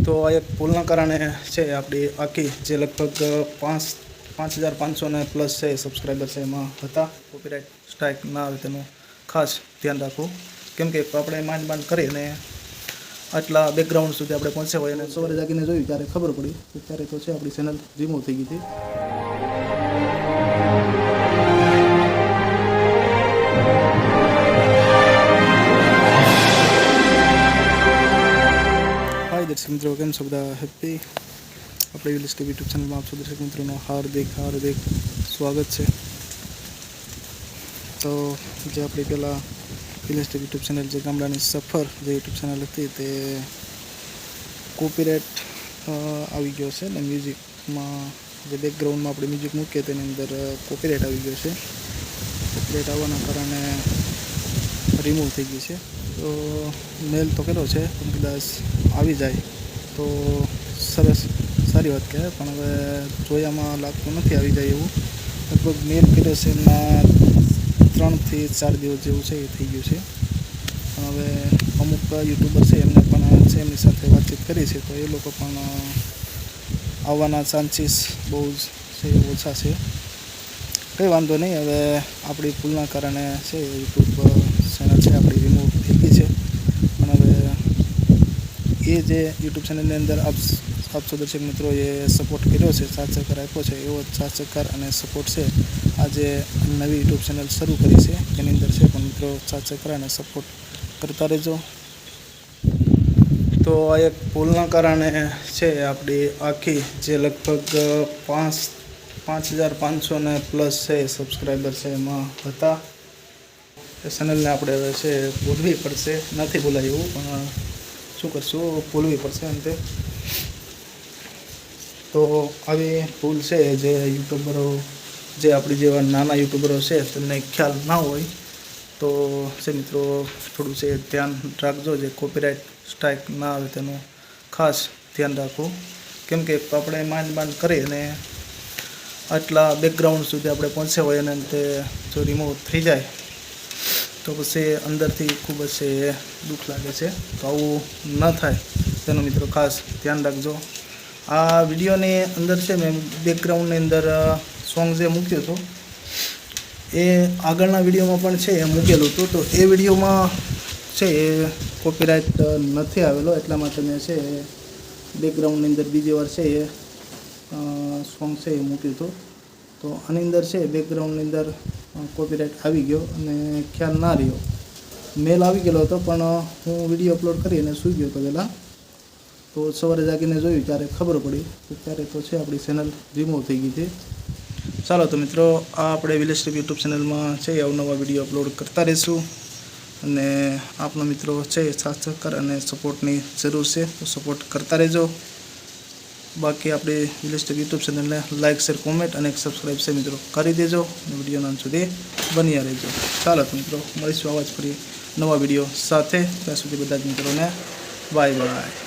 તો આ એક ભૂલના કારણે છે આપણી આખી જે લગભગ 5,500 ને પ્લસ છે સબસ્ક્રાઈબર છે એમાં હતા કોપીરાઇટ સ્ટ્રાઇક ના આવે તેનું ખાસ ધ્યાન રાખવું, કેમ કે આપણે માંડ કરીને આટલા બેકગ્રાઉન્ડ સુધી આપણે પહોંચ્યા હોય અને સવારે જાગીને જોયું ત્યારે ખબર પડી કે ત્યારે તો છે આપણી ચેનલ રિમૂવ થઈ ગઈ હતી. હાય દર્શક મિત્રો, કેમ છો બધા? હેપી આપણે વિલેજ ટીવી યુટ્યુબ ચેનલમાં આપ સૌ દર્શક મિત્રોનું હાર્દિક સ્વાગત છે. તો જે આપણી પહેલાં વિલેજ ટીવી યુટ્યુબ ચેનલ જે ગામડાની સફર જે યુટ્યુબ ચેનલ હતી તે કોપીરાઇટ આવી ગયો છે ને મ્યુઝિકમાં જે બેકગ્રાઉન્ડમાં આપણે મ્યુઝિક મૂકીએ તેની અંદર કોપીરાઇટ આવી ગયો છે. કોપીરાઇટ આવવાના કારણે રિમૂવ થઈ ગઈ છે. તો મેલ તો કર્યો છે પણ કદાચ આવી જાય તો સરસ સારી વાત કહેવાય, પણ હવે જોયામાં લાગતું નથી આવી જાય એવું. લગભગ મેલ કર્યો છે એમના 3 થી 4 દિવસ જેવું છે એ થઈ ગયું છે. પણ હવે અમુક યુટ્યુબર છે એમને પણ છે એમની સાથે વાતચીત કરી છે તો એ લોકો પણ આવવાના ચાન્સીસ બહુ જ છે ઓછા છે. કંઈ વાંધો નહીં, હવે આપણી ભૂલના કારણે છે યુટ્યુબ ચેનલ છે આપણી રિમૂવ થઈ ગઈ છે. પણ હવે એ જે યુટ્યુબ ચેનલની અંદર આપ સૌ દર્શક મિત્રોએ સપોર્ટ કર્યો છે, સાથ સહકાર આપ્યો છે, એવો જ સાથ સહકાર અને સપોર્ટ છે આજે નવી યુટ્યુબ ચેનલ શરૂ કરી છે તેની અંદર છે. પણ મિત્રો સાથ સહકાર અને સપોર્ટ કરતા રહેજો. તો આ એક ભૂલના કારણે છે આપણી આખી જે લગભગ 5,500 ને પ્લસ છે સબસ્ક્રાઈબર છે એમાં હતા. એ ચેનલને આપણે હવે છે ભૂલવી પડશે, નથી ભૂલાય એવું પણ શું કરશું, ભૂલવી પડશે અંતે. તો આવી ભૂલ છે જે યુટ્યુબરો જે આપણી જેવા નાના યુટ્યુબરો છે તેમને ખ્યાલ ના હોય તો છે મિત્રો થોડું છે ધ્યાન રાખજો. જે કોપીરાઇટ સ્ટ્રાઇક ના આવે તેનું ખાસ ધ્યાન રાખવું, કેમ કે આપણે માંડ કરીને આટલા બેકગ્રાઉન્ડ સુધી આપણે પહોંચ્યા હોય અને તે જો રિમૂવ થઈ જાય તો પછી અંદરથી ખૂબ જ છે દુઃખ લાગે છે. તો આવું ન થાય તેનું મિત્રો ખાસ ધ્યાન રાખજો. આ વિડીયોની અંદર છે મેં બેકગ્રાઉન્ડની અંદર સોંગ જે મૂક્યું હતું એ આગળના વિડીયોમાં પણ છે એ મૂકેલું હતું. તો એ વિડીયોમાં છે એ કોપીરાઇટ નથી આવેલો, એટલા માટે મેં છે બેકગ્રાઉન્ડની અંદર બીજી વાર છે એ સોંગ છે એ મૂક્યું હતું. તો આની અંદર છે બેકગ્રાઉન્ડની અંદર કોપીરાઇટ આવી ગયો અને ખ્યાલ ના રહ્યો. મેલ આવી ગયેલો હતો પણ હું વિડીયો અપલોડ કરી અને સૂઈ ગયો હતો પહેલાં. તો સવારે જાગીને જોયું ત્યારે ખબર પડી કે ત્યારે તો છે આપણી ચેનલ રિમૂવ થઈ ગઈ હતી. ચાલો તો મિત્રો, આ આપણે વિલેજ ટીવી યુટ્યુબ ચેનલમાં છે અવનવા વિડીયો અપલોડ કરતા રહીશું અને આપના મિત્રો છે સાથ સહકાર અને સપોર્ટની જરૂર છે તો સપોર્ટ કરતા રહેજો. બાકી આપણે વિલેજ ટીવી યુટ્યુબ ચેનલને લાઇક, શેર, કોમેન્ટ અને સબસ્ક્રાઈબ છે મિત્રો કરી દેજો અને વિડીયોના અંત સુધી બન્યા રહેજો. ચાલો તો મિત્રો, મળીશું આવા જ ફરી નવા વિડીયો સાથે. ત્યાં સુધી બધા જ મિત્રોને બાય બાય.